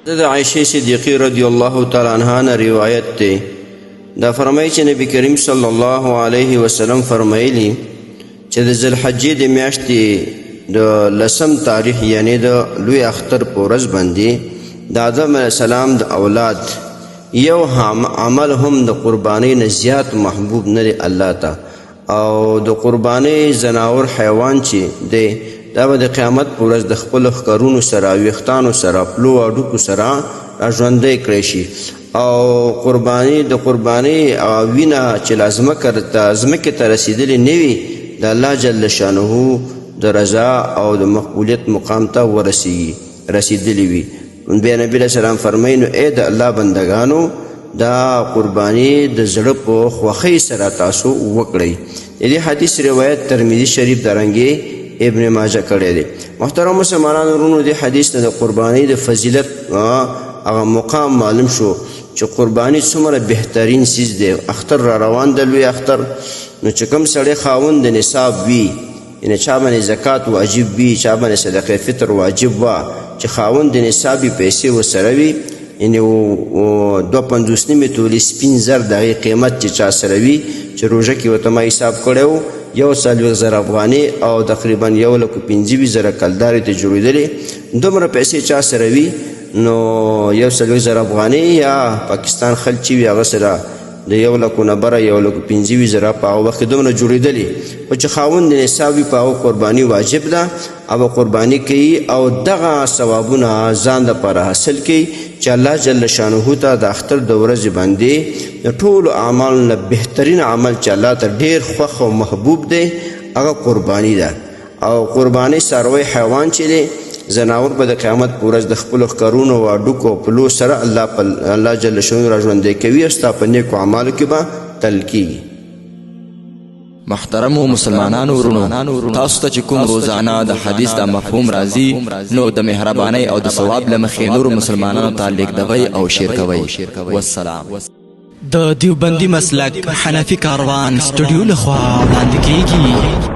د عائشة صدیقی رضی الله تعالی عنها نه روایت ده. دا فرمایي چې نبی کریم صلی الله علیه وسلم فرمایلی چې د ذوالحجې د میاشتې د لسم تاریخ یعنی د لوی اختر په ورځ باندې د آدم علیه السلام د اولاد یو عمل هم د قربانی نه زیات محبوب نه دی الله ته، او د قربانی زناور حیوان چې دی دا به د قیامت په ورځ د خپلو ښکرونو سره ویښتانو سره پلو او ډوکو سره راژوندی کړی شي، او قربانی د قربانی وینه چې ځمکې ته رسېدلې نه وي د الله جل شانه د رضا او د مقبولیت مقام ته رسېدلې وي. بیا نبی علیه السلام فرمایي نو ای د الله بندگانو دا قربانی د زړه په خوښۍ سره تاسو وکړئ. د دې حدیث روایت ترمذي شریف دارنګې ابن ماجه کړی دی. محترم مسلمانانو ورونو، د حدیث نه د قربانی د فضیلت هغه مقام معلوم شو چې قربانی څومره بهترین چیز دی. اختر را روان د لوی اختر، نو چې کوم سړی خاوند د نصاب وي، یعنی چا باندې زکات واجب وي، چا باندې صدقه فطر واجب وا، چې خاوند د نصابي پیسې ورسره وي، یعنی 2.5 نیمې تولې سپین زر د هغې قیمت چې چا سره وي، چې روژه کې ورته ما حساب کړی و 140,000 افغانۍ او تقریبا 1,25,000 کلدارې ته جوړېدلې، دومره پیسې چا سره وي نو 140,000 افغانۍ یا پاکستان خلک چې وي هغه سره د 1,00,000 نه بره 1,25,000 په هغه وخت کې دومره جوړېدلې، خو چې خاوند د نصاب وي په هغه قرباني واجب ده، او قرباني کوي او دغه ثوابونه ځان دپاره حاصل کوي چې الله جل شانه ته د اختر د ورځې باندې د ټولو اعمالو نه بهترین عمل چې الله ته ډېر خوښ او محبوب دی هغه قرباني ده. او قرباني څاروی حیوان چې دی زناور به د قیامت په ورځ د خپلو ښکرونو او ډوکو او پلو سره الله جل شانه را ژوندی کوي او ستا په نیکو اعمالو کې به تل کیږي. محترمو مسلمانانو ورونو، تاسو ته چې کوم روزانه د حدیث د مفهوم راځي نو د مهربانۍ او د ثواب له مخې نورو مسلمانانو ته لیږدوئ او شیر کوئ. والسلام. د دیوبندي مسلک حنفي کاروان سټوډیو لخوا وړاندې کیږي.